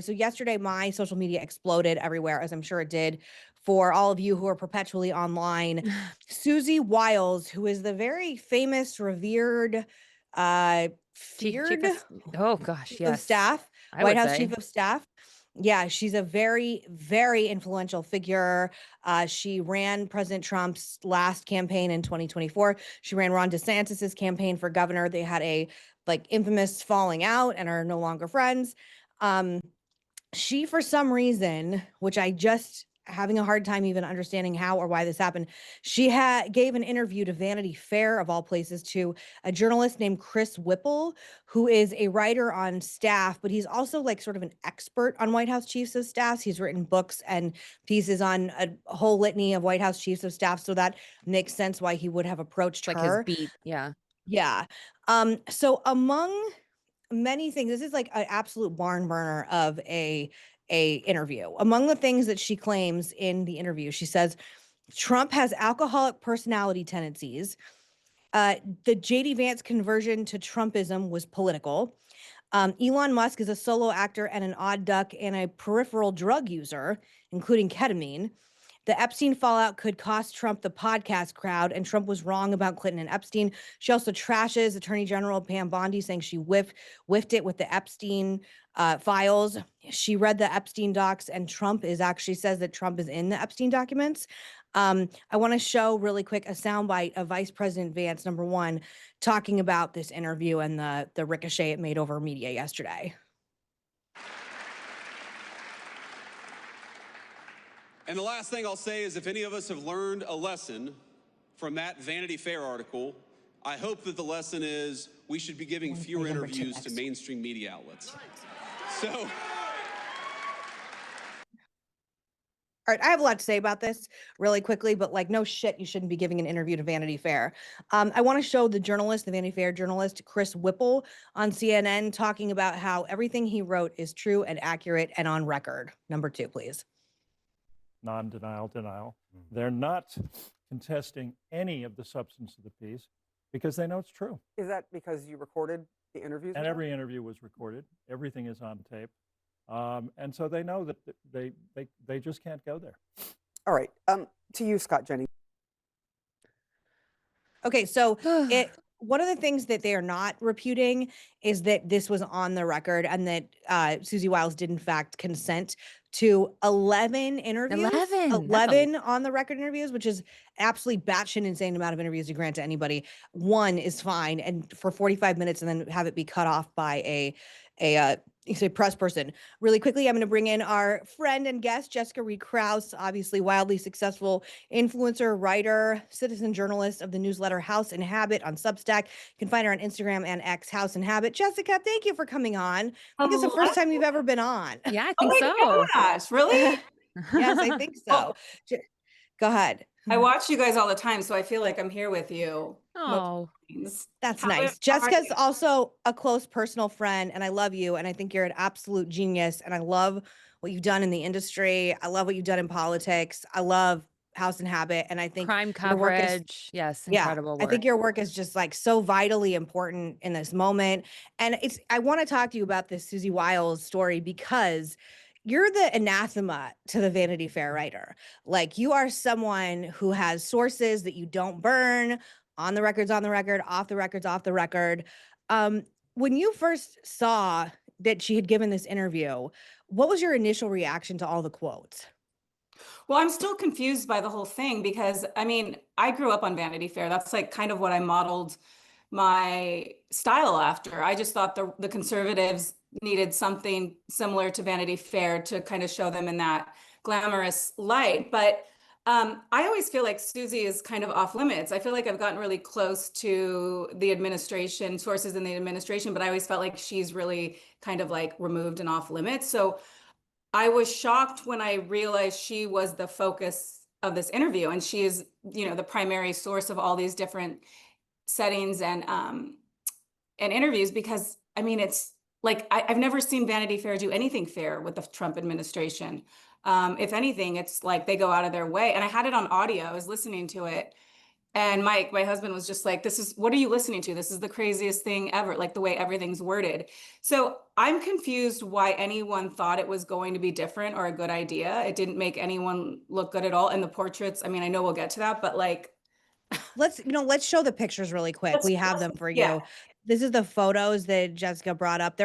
So yesterday, my social media exploded everywhere, as I'm sure it did for all of you who are perpetually online. Susie Wiles, who is the very famous, revered, feared Oh gosh, chief of yes. staff, I White would House say. chief of staff. Yeah, she's a very, very influential figure. She ran President Trump's last campaign in 2024. She ran Ron DeSantis's campaign for governor. They had a infamous falling out and are no longer friends. She, for some reason, which I just having a hard time even understanding how or why this happened, she gave an interview to Vanity Fair, of all places, to a journalist named Chris Whipple, who is a writer on staff, but he's also sort of an expert on White House chiefs of staffs. He's written books and pieces on a whole litany of White House chiefs of staff, so that makes sense why he would have approached Like his her. beat. Yeah. Yeah. So among many things, this is an absolute barn burner of a interview. Among the things that she claims in the interview, she says Trump has alcoholic personality tendencies. The JD Vance conversion to Trumpism was political. Elon Musk is a solo actor and an odd duck and a peripheral drug user, including ketamine. The Epstein fallout could cost Trump the podcast crowd, and Trump was wrong about Clinton and Epstein. She also trashes Attorney General Pam Bondi, saying she whiffed it with the Epstein files. She read the Epstein docs, and Trump says that Trump is in the Epstein documents. I want to show really quick a soundbite of Vice President Vance, number one, talking about this interview and the ricochet it made over media yesterday. And the last thing I'll say is, if any of us have learned a lesson from that Vanity Fair article, I hope that the lesson is we should be giving fewer interviews to mainstream media outlets. So, all right, I have a lot to say about this really quickly, but no shit, you shouldn't be giving an interview to Vanity Fair. I want to show the Vanity Fair journalist, Chris Whipple on CNN, talking about how everything he wrote is true and accurate and on record. Number two, please. Denial. They're not contesting any of the substance of the piece because they know it's true. Is that because you recorded the interviews? And every interview was recorded. Everything is on tape. And so they know that they just can't go there. All right. To you, Scott Jennings. Okay, so one of the things that they are not reputing is that this was on the record and that Susie Wiles did in fact consent to 11 interviews. 11 on the record interviews, which is absolutely batshit insane amount of interviews you grant to anybody. One is fine, and for 45 minutes, and then have it be cut off by a press person. Really quickly, I'm going to bring in our friend and guest, Jessica Reed Krause, obviously wildly successful influencer, writer, citizen journalist of the newsletter House and Habit on Substack. You can find her on Instagram and X, House and Habit. Jessica, thank you for coming on. I think it's the first time you've ever been on. Yeah, I think so. Oh my gosh, really? Yes, I think so. Go ahead. I watch you guys all the time, so I feel like I'm here with you. Oh, that's nice. Jessica's also a close personal friend, and I love you, and I think you're an absolute genius, and I love what you've done in the industry. I love what you've done in politics. I love House and Habit, and I think crime coverage. Yes, incredible work. I think your work is just so vitally important in this moment. And I want to talk to you about this Susie Wiles story because you're the anathema to the Vanity Fair writer. You are someone who has sources that you don't burn, on the record, off the record. When you first saw that she had given this interview, what was your initial reaction to all the quotes? Well, I'm still confused by the whole thing because, I grew up on Vanity Fair. That's kind of what I modeled my style after. I just thought the conservatives needed something similar to Vanity Fair to kind of show them in that glamorous light. But I always feel like Susie is kind of off limits. I feel like I've gotten really close to the administration, sources in the administration, but I always felt like she's really kind of removed and off limits. So I was shocked when I realized she was the focus of this interview, and she is, the primary source of all these different settings and interviews, because it's I've never seen Vanity Fair do anything fair with the Trump administration. If anything, it's they go out of their way. And I had it on audio. I was listening to it, And Mike, my husband, was just like, what are you listening to? This is the craziest thing ever, like the way everything's worded. So I'm confused why anyone thought it was going to be different or a good idea. It didn't make anyone look good at all. And the portraits, I mean, I know we'll get to that, but like, let's show the pictures really quick. We have them for yeah. you. This is the photos that Jessica brought up.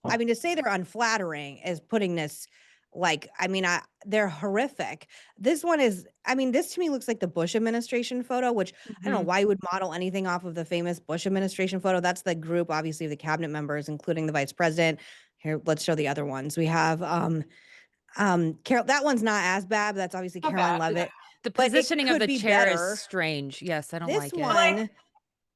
I mean, to say they're unflattering is putting this like, I mean, they're horrific. This one is, I mean, this to me looks like the Bush administration photo, which I don't know why you would model anything off of the famous Bush administration photo. That's the group, obviously, of the cabinet members, including the vice president. Here, let's show the other ones. We have Carol, that one's not as bad, but that's obviously Not Caroline bad, yeah. Levitt. The But it positioning of could the be chair better. is strange. Yes, I don't This like it. one,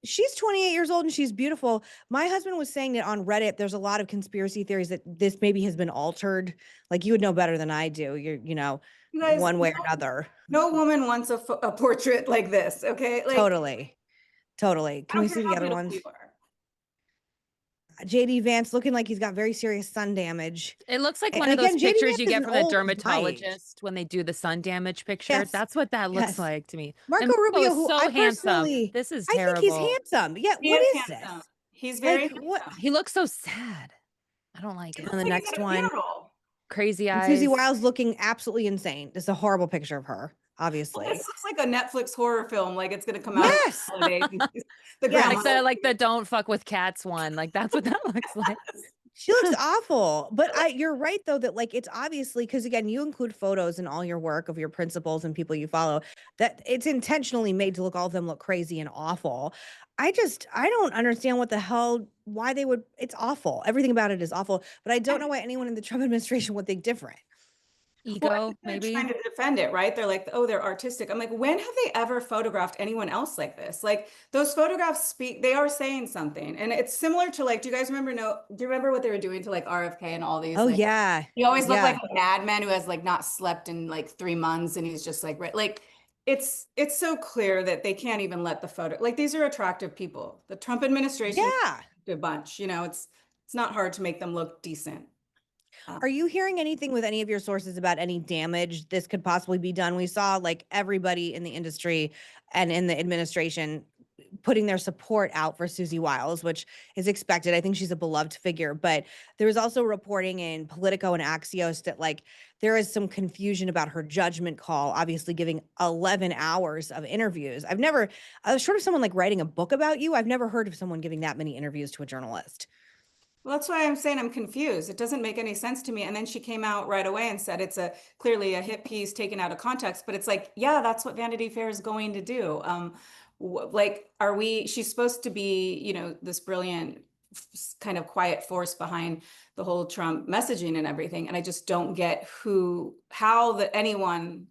she's 28 years old and she's beautiful. My husband was saying that on Reddit, there's a lot of conspiracy theories that this maybe has been altered. Like, you would know better than I do. You're, You guys, one way or another. no woman wants a portrait like this, okay? Like, Totally. Can I we don't see care the how other beautiful ones? you are. JD Vance looking like he's got very serious sun damage. It looks like And one of those again, JD pictures Vance you is get an from the old- my age. dermatologist when they do the sun damage picture. Yes. That's what that looks Yes. like to me. Marco And Rubio, is who so I handsome. personally, This is I terrible. think he's handsome. Yeah, He what is is handsome. this? He's very Like, what? handsome. He looks so sad. I don't like it. And the Like he's next at a one, funeral. Crazy and eyes. Susie Wiles looking absolutely insane. This is a horrible picture of her, obviously. This looks like a Netflix horror film. Like it's gonna come out. Yes. The Yeah, grandma. Like the don't fuck with cats one. Like that's what that looks like. She looks awful. But you're right, though, that like it's obviously, because again, you include photos in all your work of your principals and people you follow, that it's intentionally made to look, all of them look crazy and awful. I don't understand what the hell, why they would, it's awful. Everything about it is awful. But I don't know why anyone in the Trump administration would think different. Ego, Well, I think maybe. they're trying to defend it, right? They're like, oh, they're artistic. I'm like, when have they ever photographed anyone else like this? Like those photographs speak, they are saying something. And it's similar to like, do you guys remember, do you remember what they were doing to like RFK and all these? Oh, like, yeah. he always looked Yeah. like a madman who has like not slept in like 3 months. And he's just like, like, it's so clear that they can't even let the photo, like these are attractive people. The Trump administration, Yeah. a bunch, it's not hard to make them look decent. Are you hearing anything with any of your sources about any damage this could possibly be done? We saw like everybody in the industry and in the administration putting their support out for Susie Wiles, which is expected. I think she's a beloved figure, but there was also reporting in Politico and Axios that like there is some confusion about her judgment call, obviously giving 11 hours of interviews. Short of someone like writing a book about you, I've never heard of someone giving that many interviews to a journalist. Well, that's why I'm saying I'm confused. It doesn't make any sense to me. And then she came out right away and said it's clearly a hit piece taken out of context. But it's like, yeah, that's what Vanity Fair is going to do. She's supposed to be, this brilliant kind of quiet force behind the whole Trump messaging and everything. And I just don't get how anyone,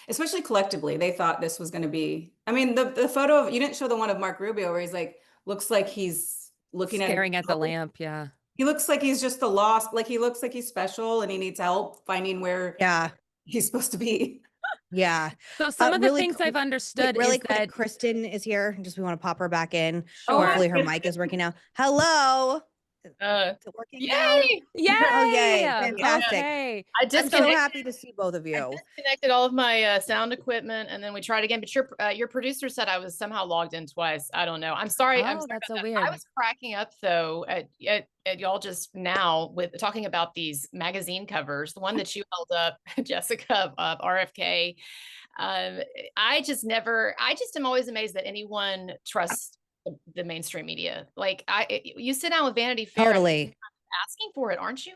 especially collectively, they thought this was going to be. I mean, the photo of, you didn't show the one of Mark Rubio where he's like, looks like he's staring at the lamp. Yeah. He looks like he's just lost, like he looks like he's special and he needs help finding where he's supposed to be. Yeah. So some of the things I've understood really is quick, that Kristen is here. We want to pop her back in. Sure. Hopefully her mic is working now. Hello. Is it working now? Yay! Yay! Oh, yay. Fantastic. Okay. I'm so happy to see both of you. I disconnected all of my sound equipment and then we tried again, but your producer said I was somehow logged in twice. I don't know. I'm sorry. I'm sorry that's about so that. weird. I was cracking up though at y'all just now with talking about these magazine covers, the one that you held up, Jessica, of RFK. I just am always amazed that anyone trusts the mainstream media. Like you sit down with Vanity Fair. Totally. Asking for it, aren't you?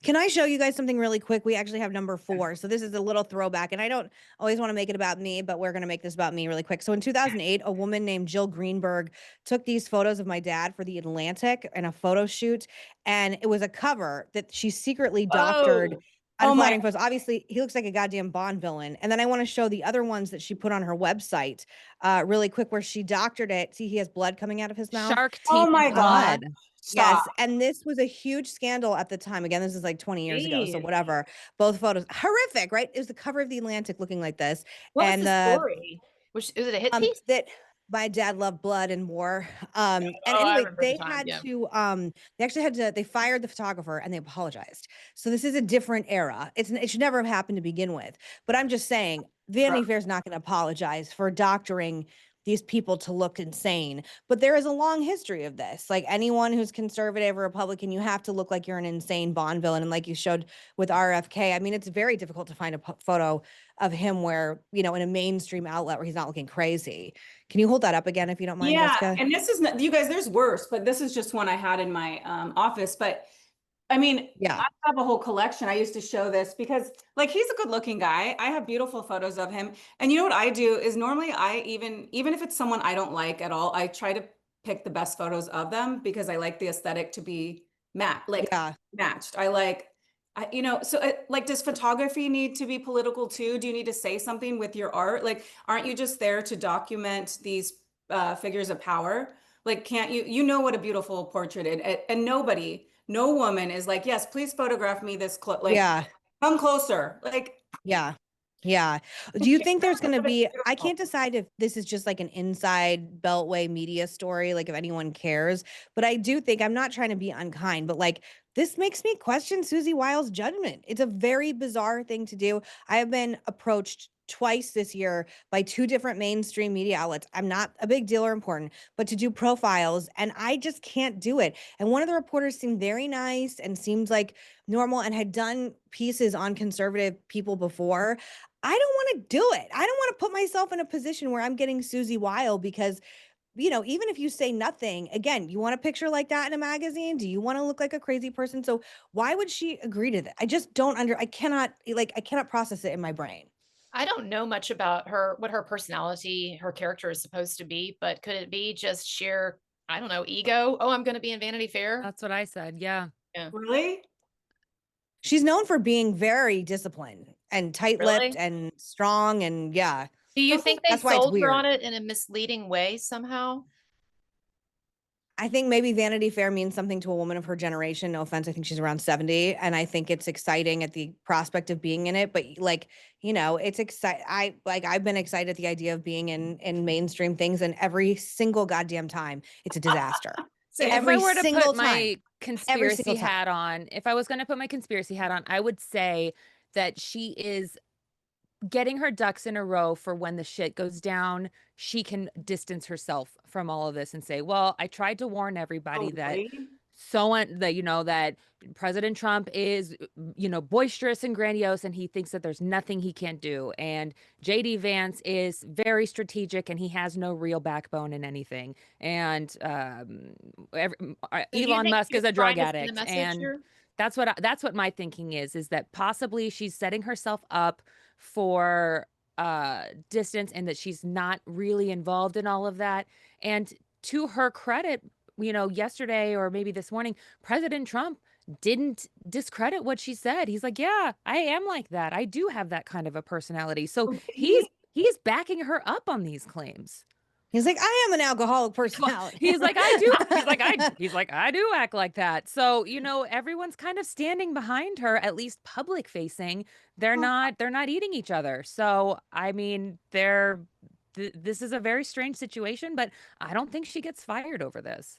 Can I show you guys something really quick? We actually have number 4. So this is a little throwback, and I don't always want to make it about me, but we're going to make this about me really quick. So in 2008, a woman named Jill Greenberg took these photos of my dad for the Atlantic in a photo shoot, and it was a cover that she secretly doctored. Unflattering photos. Obviously, he looks like a goddamn Bond villain. And then I want to show the other ones that she put on her website really quick, where she doctored it. See, he has blood coming out of his mouth. Shark teeth. Oh my God. Yes. And this was a huge scandal at the time. Again, this is like 20 years ago. So whatever. Both photos. Horrific, right? It was the cover of the Atlantic looking like this. What was the story? Was it a hit piece? That my dad loved blood and war. And anyway, they fired the photographer and they apologized. So this is a different era. It should never have happened to begin with. But I'm just saying, Vanity Fair is not going to apologize for doctoring these people to look insane. But there is a long history of this. Like anyone who's conservative or Republican, you have to look like you're an insane Bond villain. And like you showed with RFK, I mean, it's very difficult to find a photo of him where, you know, in a mainstream outlet where he's not looking crazy. Can you hold that up again if you don't mind, Yeah, Jessica? and this is not, you guys, there's worse, but this is just one I had in my office. But I mean, Yeah. I have a whole collection. I used to show this because like he's a good looking guy. I have beautiful photos of him. And you know what I do is normally I even if it's someone I don't like at all, I try to pick the best photos of them because I like the aesthetic to be Yeah. matched. I like you know, so like does photography need to be political too? Do you need to say something with your art? Like aren't you just there to document these figures of power? Like can't you know what a beautiful portrait is, and nobody, no woman is like, yes, please photograph me this like Yeah. come closer. Like Yeah. Yeah. Do you think there's going to but it's be, I beautiful. can't decide if this is just like an inside Beltway media story, like if anyone cares, but I do think, I'm not trying to be unkind, but like this makes me question Susie Wiles' judgment. It's a very bizarre thing to do. I have been approached twice this year by 2 different mainstream media outlets. I'm not a big deal or important, but to do profiles, and I just can't do it. And one of the reporters seemed very nice and seemed like normal and had done pieces on conservative people before. I don't want to do it. I don't want to put myself in a position where I'm getting Susie Wiles because, you know, even if you say nothing, again, you want a picture like that in a magazine? Do you want to look like a crazy person? So why would she agree to that? I just don't I cannot process it in my brain. I don't know much about her, what her personality, her character is supposed to be, but could it be just sheer, I don't know, ego? Oh, I'm going to be in Vanity Fair. That's what I said. Yeah. Really? She's known for being very disciplined and tight-lipped Really? and strong, and yeah. Do you think they That's why it's sold her weird. on it in a misleading way somehow? I think maybe Vanity Fair means something to a woman of her generation. No offense, I think she's around 70, and I think it's exciting at the prospect of being in it. But like, you know, it's I've been excited at the idea of being in mainstream things, and every single goddamn time it's a disaster. Same. If I Every were to single put time. my conspiracy time. hat on, if I was going to put my conspiracy hat on, I would say that she is getting her ducks in a row for when the shit goes down. She can distance herself from all of this and say, well, I tried to warn everybody that you know, that President Trump is, you know, boisterous and grandiose, and he thinks that there's nothing he can't do. And JD Vance is very strategic, and he has no real backbone in anything. And Elon Musk is a drug addict, and that's what my thinking is that possibly she's setting herself up for distance, and that she's not really involved in all of that. And to her credit, you know, yesterday or maybe this morning, President Trump didn't discredit what she said. He's like, yeah, I am like that. I do have that kind of a personality. So he's backing her up on these claims. He's like, I am an alcoholic personality. He's like, I do. He's like, I do act like that. So, you know, everyone's kind of standing behind her, at least public facing. They're not eating each other. So, I mean, this is a very strange situation, but I don't think she gets fired over this.